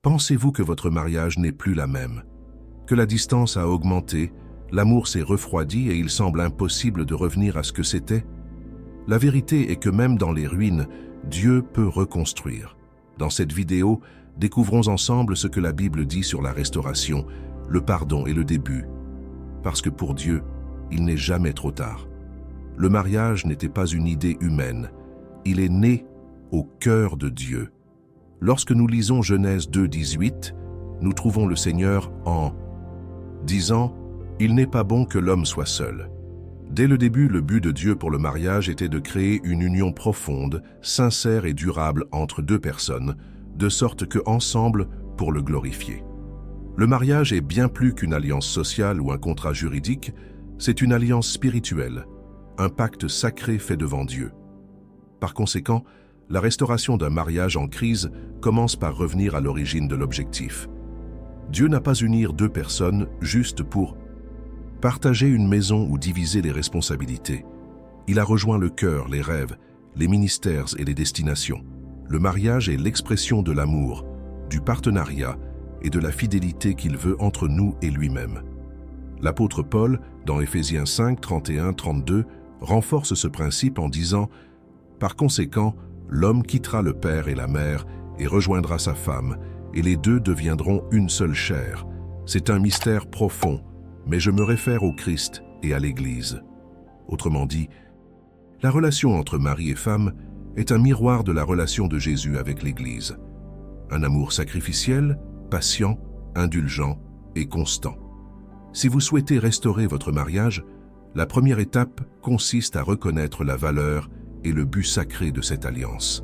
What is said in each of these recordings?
Pensez-vous que votre mariage n'est plus la même? Que la distance a augmenté, l'amour s'est refroidi et il semble impossible de revenir à ce que c'était? La vérité est que même dans les ruines, Dieu peut reconstruire. Dans cette vidéo, découvrons ensemble ce que la Bible dit sur la restauration, le pardon et le début. Parce que pour Dieu, il n'est jamais trop tard. Le mariage n'était pas une idée humaine. Il est né au cœur de Dieu. Lorsque nous lisons Genèse 2, 18, nous trouvons le Seigneur en disant « Il n'est pas bon que l'homme soit seul ». Dès le début, le but de Dieu pour le mariage était de créer une union profonde, sincère et durable entre deux personnes, de sorte que ensemble, pour le glorifier. Le mariage est bien plus qu'une alliance sociale ou un contrat juridique, c'est une alliance spirituelle, un pacte sacré fait devant Dieu. Par conséquent, la restauration d'un mariage en crise commence par revenir à l'origine de l'objectif. Dieu n'a pas unir deux personnes juste pour partager une maison ou diviser les responsabilités. Il a rejoint le cœur, les rêves, les ministères et les destinations. Le mariage est l'expression de l'amour, du partenariat et de la fidélité qu'il veut entre nous et lui-même. L'apôtre Paul, dans Éphésiens 5, 31, 32, renforce ce principe en disant « Par conséquent, l'homme quittera le père et la mère et rejoindra sa femme, et les deux deviendront une seule chair. C'est un mystère profond, mais je me réfère au Christ et à l'Église. » Autrement dit, la relation entre mari et femme est un miroir de la relation de Jésus avec l'Église. Un amour sacrificiel, patient, indulgent et constant. Si vous souhaitez restaurer votre mariage, la première étape consiste à reconnaître la valeur et le but sacré de cette alliance.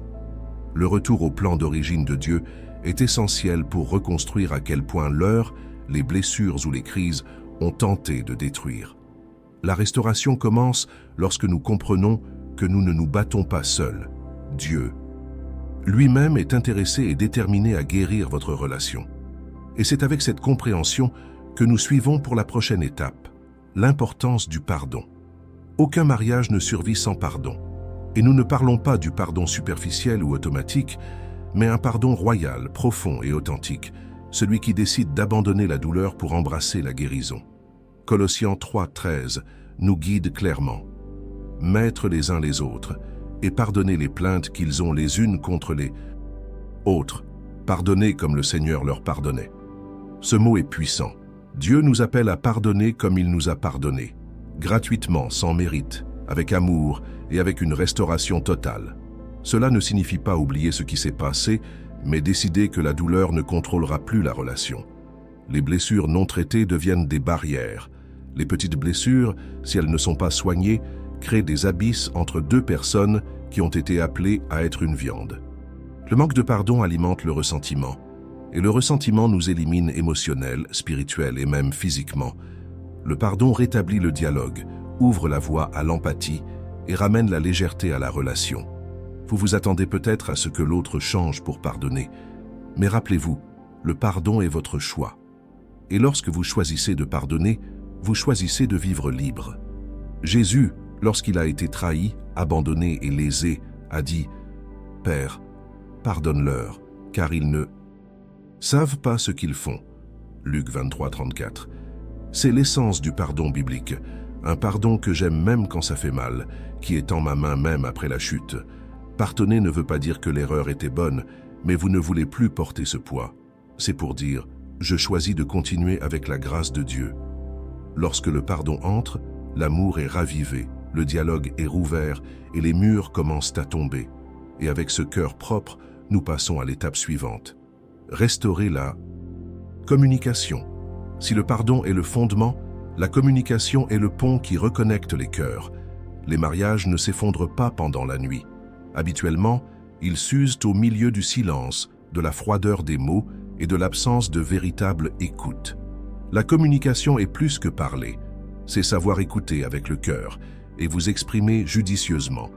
Le retour au plan d'origine de Dieu est essentiel pour reconstruire à quel point l'heure, les blessures ou les crises ont tenté de détruire. La restauration commence lorsque nous comprenons que nous ne nous battons pas seuls. Dieu lui-même est intéressé et déterminé à guérir votre relation. Et c'est avec cette compréhension que nous suivons pour la prochaine étape, l'importance du pardon. Aucun mariage ne survit sans pardon. Et nous ne parlons pas du pardon superficiel ou automatique, mais un pardon royal, profond et authentique, celui qui décide d'abandonner la douleur pour embrasser la guérison. Colossiens 3, 13 nous guide clairement. « Maîtres les uns les autres, et pardonnez les plaintes qu'ils ont les unes contre les autres. Pardonnez comme le Seigneur leur pardonnait. » Ce mot est puissant. Dieu nous appelle à pardonner comme il nous a pardonné, gratuitement, sans mérite, avec amour et avec une restauration totale. Cela ne signifie pas oublier ce qui s'est passé, mais décider que la douleur ne contrôlera plus la relation. Les blessures non traitées deviennent des barrières. Les petites blessures, si elles ne sont pas soignées, créent des abysses entre deux personnes qui ont été appelées à être une viande. Le manque de pardon alimente le ressentiment, et le ressentiment nous élimine émotionnel, spirituel et même physiquement. Le pardon rétablit le dialogue, ouvre la voie à l'empathie et ramène la légèreté à la relation. Vous vous attendez peut-être à ce que l'autre change pour pardonner, mais rappelez-vous, le pardon est votre choix. Et lorsque vous choisissez de pardonner, vous choisissez de vivre libre. Jésus, lorsqu'il a été trahi, abandonné et lésé, a dit « Père, pardonne-leur, car ils ne savent pas ce qu'ils font. » Luc 23, 34. C'est l'essence du pardon biblique, un pardon que j'aime même quand ça fait mal, qui est en ma main même après la chute. Pardonner ne veut pas dire que l'erreur était bonne, mais vous ne voulez plus porter ce poids. C'est pour dire « Je choisis de continuer avec la grâce de Dieu ». Lorsque le pardon entre, l'amour est ravivé, le dialogue est rouvert et les murs commencent à tomber. Et avec ce cœur propre, nous passons à l'étape suivante. Restaurer la communication. Si le pardon est le fondement, la communication est le pont qui reconnecte les cœurs. Les mariages ne s'effondrent pas pendant la nuit. Habituellement, ils s'usent au milieu du silence, de la froideur des mots et de l'absence de véritable écoute. La communication est plus que parler, c'est savoir écouter avec le cœur et vous exprimer judicieusement.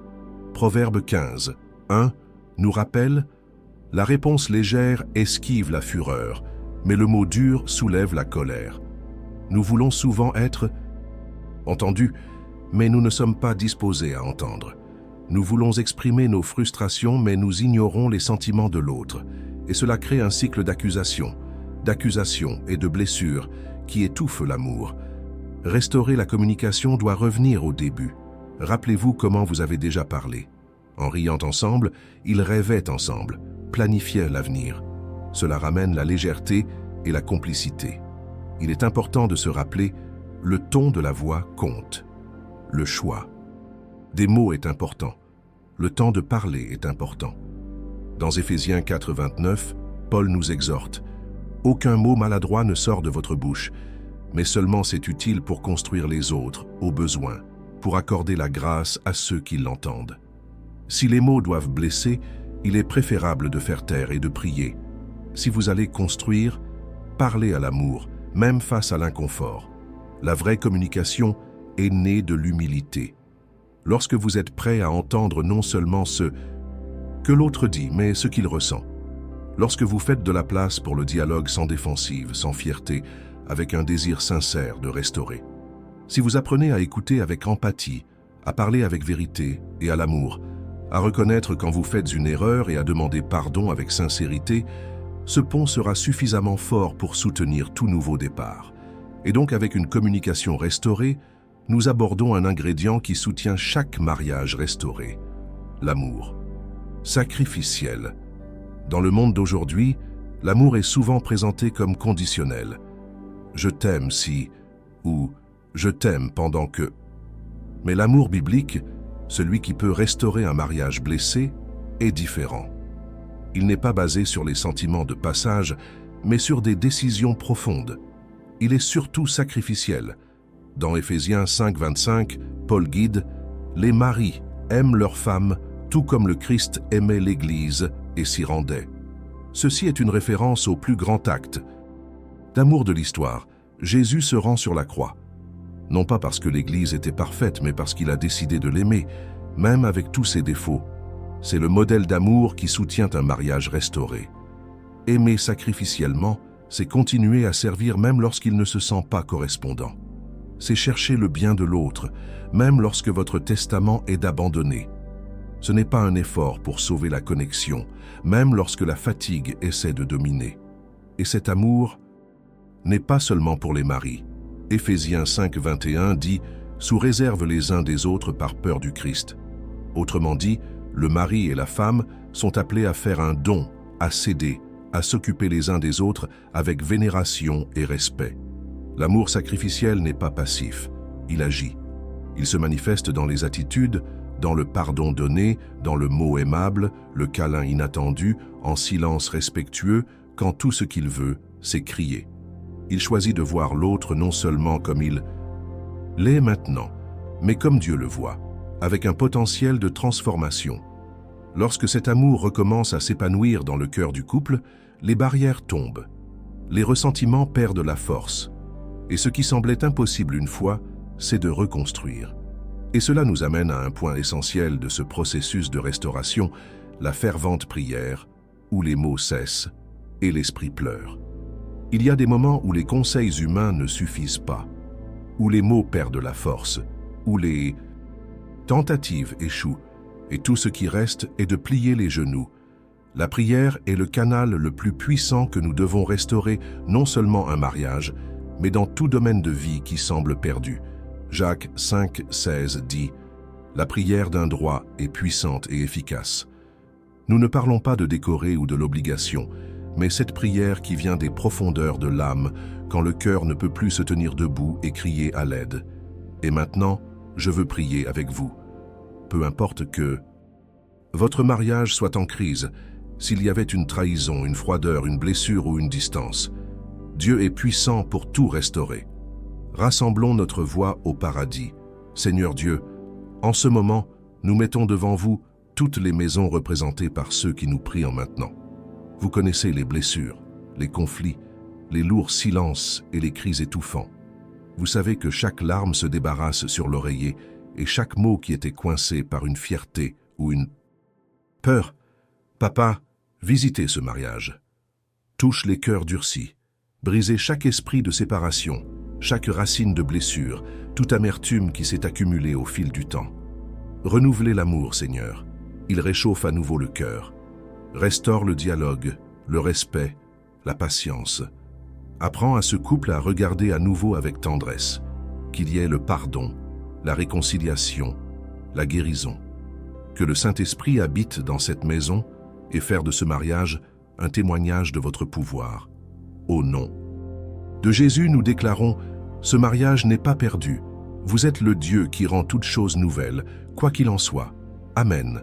Proverbe 15, 1 nous rappelle « La réponse légère esquive la fureur, mais le mot dur soulève la colère. » Nous voulons souvent être entendus, mais nous ne sommes pas disposés à entendre. Nous voulons exprimer nos frustrations, mais nous ignorons les sentiments de l'autre. et cela crée un cycle d'accusation et de blessures qui étouffe l'amour. Restaurer la communication doit revenir au début. Rappelez-vous comment vous avez déjà parlé. En riant ensemble, ils rêvaient ensemble, planifiaient l'avenir. Cela ramène la légèreté et la complicité. Il est important de se rappeler, le ton de la voix compte. Le choix des mots est important. Le temps de parler est important. Dans Éphésiens 4:29, Paul nous exhorte « Aucun mot maladroit ne sort de votre bouche, mais seulement c'est utile pour construire les autres, au besoin, pour accorder la grâce à ceux qui l'entendent. » Si les mots doivent blesser, il est préférable de faire taire et de prier. Si vous allez construire, parlez à l'amour, même face à l'inconfort. La vraie communication est née de l'humilité. Lorsque vous êtes prêt à entendre non seulement ce que l'autre dit, mais ce qu'il ressent. Lorsque vous faites de la place pour le dialogue sans défensive, sans fierté, avec un désir sincère de restaurer. Si vous apprenez à écouter avec empathie, à parler avec vérité et à l'amour, à reconnaître quand vous faites une erreur et à demander pardon avec sincérité, ce pont sera suffisamment fort pour soutenir tout nouveau départ. Et donc avec une communication restaurée, nous abordons un ingrédient qui soutient chaque mariage restauré, l'amour. Sacrificiel. Dans le monde d'aujourd'hui, l'amour est souvent présenté comme conditionnel. Je t'aime si, ou je t'aime pendant que. Mais l'amour biblique, celui qui peut restaurer un mariage blessé, est différent. Il n'est pas basé sur les sentiments de passage, mais sur des décisions profondes. Il est surtout sacrificiel. Dans Éphésiens 5:25, Paul guide « Les maris aiment leurs femmes, tout comme le Christ aimait l'Église et s'y rendait. » Ceci est une référence au plus grand acte d'amour de l'histoire. Jésus se rend sur la croix. Non pas parce que l'Église était parfaite, mais parce qu'il a décidé de l'aimer, même avec tous ses défauts. C'est le modèle d'amour qui soutient un mariage restauré. Aimer sacrificiellement, c'est continuer à servir même lorsqu'il ne se sent pas correspondant. C'est chercher le bien de l'autre, même lorsque votre testament est d'abandonner. Ce n'est pas un effort pour sauver la connexion, même lorsque la fatigue essaie de dominer. Et cet amour n'est pas seulement pour les maris. Éphésiens 5:21 dit « Sous réserve les uns des autres par peur du Christ ». Autrement dit, le mari et la femme sont appelés à faire un don, à s'aider, à s'occuper les uns des autres avec vénération et respect. L'amour sacrificiel n'est pas passif, il agit. Il se manifeste dans les attitudes, dans le pardon donné, dans le mot aimable, le câlin inattendu, en silence respectueux, quand tout ce qu'il veut, c'est crier. Il choisit de voir l'autre non seulement comme il l'est maintenant, mais comme Dieu le voit, avec un potentiel de transformation. Lorsque cet amour recommence à s'épanouir dans le cœur du couple, les barrières tombent. Les ressentiments perdent la force. Et ce qui semblait impossible une fois, c'est de reconstruire. Et cela nous amène à un point essentiel de ce processus de restauration, la fervente prière, où les mots cessent et l'esprit pleure. Il y a des moments où les conseils humains ne suffisent pas, où les mots perdent la force, où les tentatives échouent, et tout ce qui reste est de plier les genoux. La prière est le canal le plus puissant que nous devons restaurer non seulement un mariage, mais dans tout domaine de vie qui semble perdu. Jacques 5:16 dit « La prière d'un droit est puissante et efficace. » Nous ne parlons pas de décorer ou de l'obligation, mais cette prière qui vient des profondeurs de l'âme, quand le cœur ne peut plus se tenir debout et crier à l'aide. Et maintenant, je veux prier avec vous. Peu importe que votre mariage soit en crise, s'il y avait une trahison, une froideur, une blessure ou une distance, Dieu est puissant pour tout restaurer. Rassemblons notre voix au paradis. Seigneur Dieu, en ce moment, nous mettons devant vous toutes les maisons représentées par ceux qui nous prient en maintenant. Vous connaissez les blessures, les conflits, les lourds silences et les cris étouffants. Vous savez que chaque larme se débarrasse sur l'oreiller et chaque mot qui était coincé par une fierté ou une peur. Papa, visitez ce mariage. Touche les cœurs durcis. Brisez chaque esprit de séparation, chaque racine de blessure, toute amertume qui s'est accumulée au fil du temps. Renouvelez l'amour, Seigneur. Il réchauffe à nouveau le cœur. Restaure le dialogue, le respect, la patience. Apprends à ce couple à regarder à nouveau avec tendresse, qu'il y ait le pardon, la réconciliation, la guérison. Que le Saint-Esprit habite dans cette maison et faire de ce mariage un témoignage de votre pouvoir. Au nom de Jésus, nous déclarons, ce mariage n'est pas perdu. Vous êtes le Dieu qui rend toutes choses nouvelles, quoi qu'il en soit. Amen.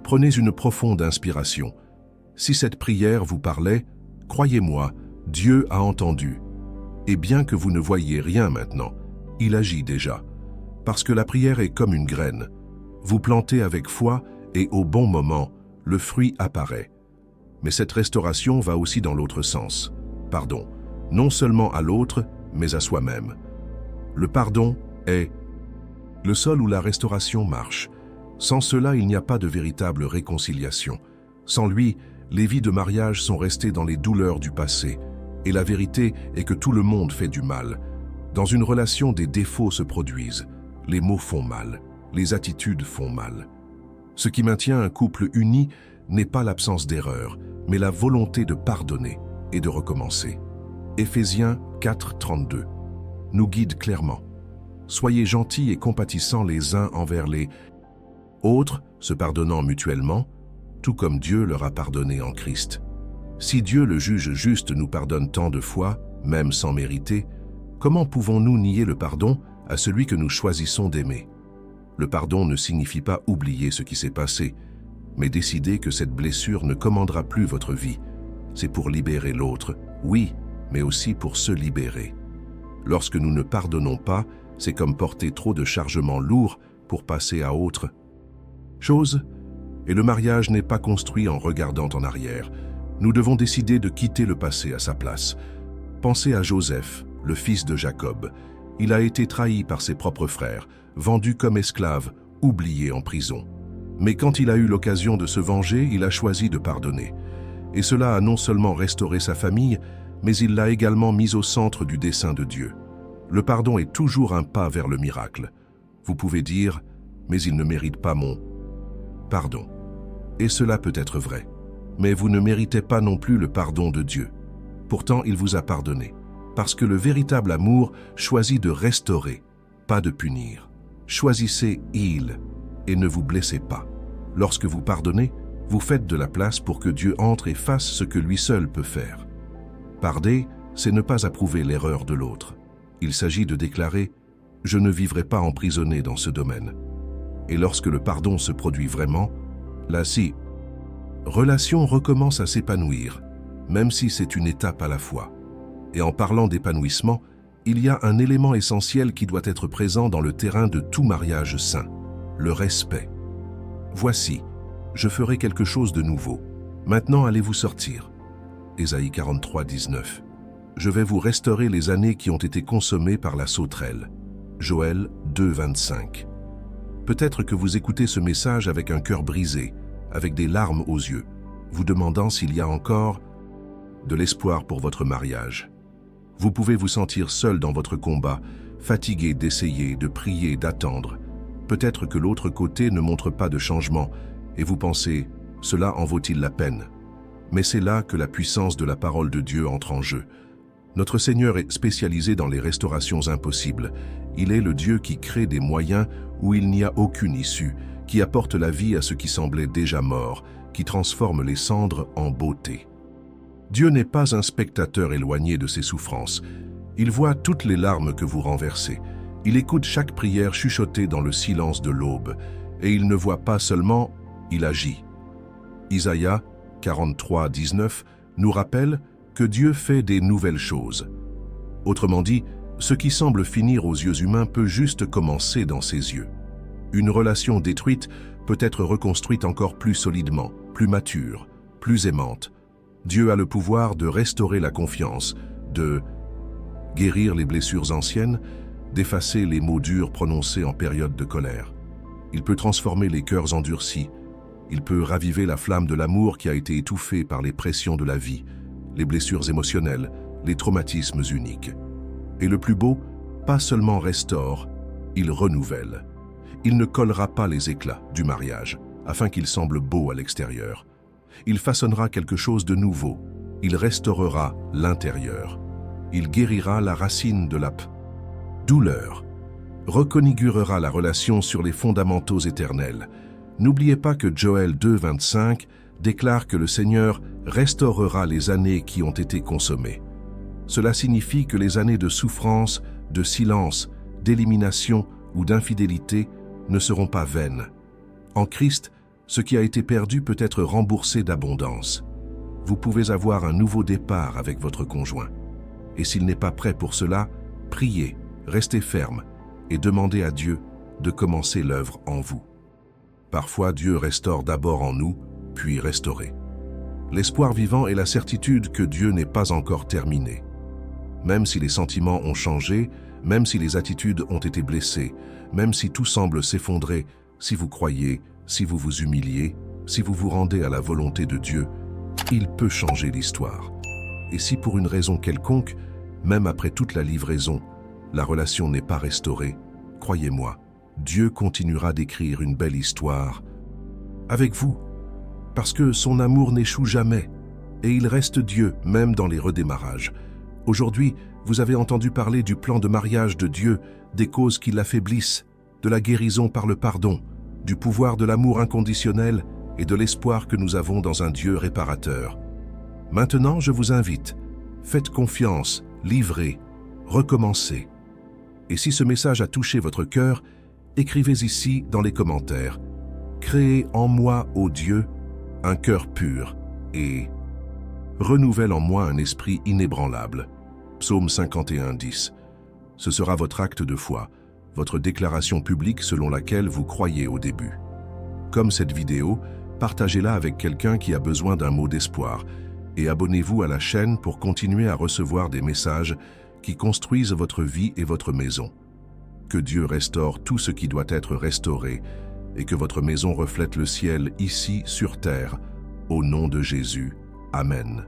Prenez une profonde inspiration. Si cette prière vous parlait, croyez-moi, Dieu a entendu. Et bien que vous ne voyiez rien maintenant, il agit déjà. Parce que la prière est comme une graine. Vous plantez avec foi et au bon moment, le fruit apparaît. Mais cette restauration va aussi dans l'autre sens. Pardon, non seulement à l'autre, mais à soi-même. Le pardon est le sol où la restauration marche. Sans cela, il n'y a pas de véritable réconciliation. Sans lui, les vies de mariage sont restées dans les douleurs du passé. Et la vérité est que tout le monde fait du mal. Dans une relation, des défauts se produisent. Les mots font mal. Les attitudes font mal. Ce qui maintient un couple uni n'est pas l'absence d'erreur, mais la volonté de pardonner et de recommencer. Éphésiens 4, 32 nous guide clairement. Soyez gentils et compatissants les uns envers les autres, se pardonnant mutuellement, tout comme Dieu leur a pardonné en Christ. Si Dieu, le juge juste, nous pardonne tant de fois, même sans mériter, comment pouvons-nous nier le pardon à celui que nous choisissons d'aimer? Le pardon ne signifie pas oublier ce qui s'est passé, mais décider que cette blessure ne commandera plus votre vie. C'est pour libérer l'autre, oui, mais aussi pour se libérer. Lorsque nous ne pardonnons pas, c'est comme porter trop de chargements lourds pour passer à autre chose. Et le mariage n'est pas construit en regardant en arrière. Nous devons décider de quitter le passé à sa place. Pensez à Joseph, le fils de Jacob. Il a été trahi par ses propres frères, vendu comme esclave, oublié en prison. Mais quand il a eu l'occasion de se venger, il a choisi de pardonner. Et cela a non seulement restauré sa famille, mais il l'a également mis au centre du dessein de Dieu. Le pardon est toujours un pas vers le miracle. Vous pouvez dire, mais il ne mérite pas mon pardon. Et cela peut être vrai. Mais vous ne méritez pas non plus le pardon de Dieu. Pourtant, il vous a pardonné. Parce que le véritable amour choisit de restaurer, pas de punir. Choisissez il et ne vous blessez pas. Lorsque vous pardonnez, vous faites de la place pour que Dieu entre et fasse ce que lui seul peut faire. Pardonner, c'est ne pas approuver l'erreur de l'autre. Il s'agit de déclarer « Je ne vivrai pas emprisonné dans ce domaine ». Et lorsque le pardon se produit vraiment, la relation recommence à s'épanouir, même si c'est une étape à la fois. Et en parlant d'épanouissement, il y a un élément essentiel qui doit être présent dans le terrain de tout mariage sain, le respect. Voici, je ferai quelque chose de nouveau. Maintenant allez vous sortir. Ésaïe 43, 19. Je vais vous restaurer les années qui ont été consommées par la sauterelle. Joël 2, 25. Peut-être que vous écoutez ce message avec un cœur brisé, avec des larmes aux yeux, vous demandant s'il y a encore de l'espoir pour votre mariage. Vous pouvez vous sentir seul dans votre combat, fatigué d'essayer, de prier, d'attendre. Peut-être que l'autre côté ne montre pas de changement et vous pensez « cela en vaut-il la peine ?» Mais c'est là que la puissance de la parole de Dieu entre en jeu. Notre Seigneur est spécialisé dans les restaurations impossibles. Il est le Dieu qui crée des moyens où il n'y a aucune issue, qui apporte la vie à ce qui semblait déjà mort, qui transforme les cendres en beauté. Dieu n'est pas un spectateur éloigné de ses souffrances. Il voit toutes les larmes que vous renversez. Il écoute chaque prière chuchotée dans le silence de l'aube. Et il ne voit pas seulement, il agit. Isaïe 43, 19 nous rappelle que Dieu fait des nouvelles choses. Autrement dit, ce qui semble finir aux yeux humains peut juste commencer dans ses yeux. Une relation détruite peut être reconstruite encore plus solidement, plus mature, plus aimante. Dieu a le pouvoir de restaurer la confiance, de guérir les blessures anciennes, d'effacer les mots durs prononcés en période de colère. Il peut transformer les cœurs endurcis. Il peut raviver la flamme de l'amour qui a été étouffée par les pressions de la vie, les blessures émotionnelles, les traumatismes uniques. Et le plus beau, pas seulement restaure, il renouvelle. Il ne collera pas les éclats du mariage, afin qu'il semble beau à l'extérieur. Il façonnera quelque chose de nouveau. Il restaurera l'intérieur. Il guérira la racine de la douleur. Reconfigurera la relation sur les fondamentaux éternels. N'oubliez pas que Joël 2, 25 déclare que le Seigneur restaurera les années qui ont été consommées. Cela signifie que les années de souffrance, de silence, d'élimination ou d'infidélité ne seront pas vaines. En Christ, ce qui a été perdu peut être remboursé d'abondance. Vous pouvez avoir un nouveau départ avec votre conjoint. Et s'il n'est pas prêt pour cela, priez, restez ferme et demandez à Dieu de commencer l'œuvre en vous. Parfois, Dieu restaure d'abord en nous, puis restauré. L'espoir vivant est la certitude que Dieu n'est pas encore terminé. Même si les sentiments ont changé, même si les attitudes ont été blessées, même si tout semble s'effondrer, si vous croyez, si vous vous humiliez, si vous vous rendez à la volonté de Dieu, il peut changer l'histoire. Et si pour une raison quelconque, même après toute la livraison, la relation n'est pas restaurée, croyez-moi, Dieu continuera d'écrire une belle histoire avec vous, parce que son amour n'échoue jamais, et il reste Dieu même dans les redémarrages. Aujourd'hui, vous avez entendu parler du plan de mariage de Dieu, des causes qui l'affaiblissent, de la guérison par le pardon, du pouvoir de l'amour inconditionnel et de l'espoir que nous avons dans un Dieu réparateur. Maintenant, je vous invite, faites confiance, livrez, recommencez. Et si ce message a touché votre cœur, écrivez ici dans les commentaires. Créez en moi, ô Dieu, un cœur pur et renouvelle en moi un esprit inébranlable. Psaume 51, 10. Ce sera votre acte de foi, votre déclaration publique selon laquelle vous croyez au début. Comme cette vidéo, partagez-la avec quelqu'un qui a besoin d'un mot d'espoir et abonnez-vous à la chaîne pour continuer à recevoir des messages qui construisent votre vie et votre maison. Que Dieu restaure tout ce qui doit être restauré et que votre maison reflète le ciel ici sur terre. Au nom de Jésus. Amen.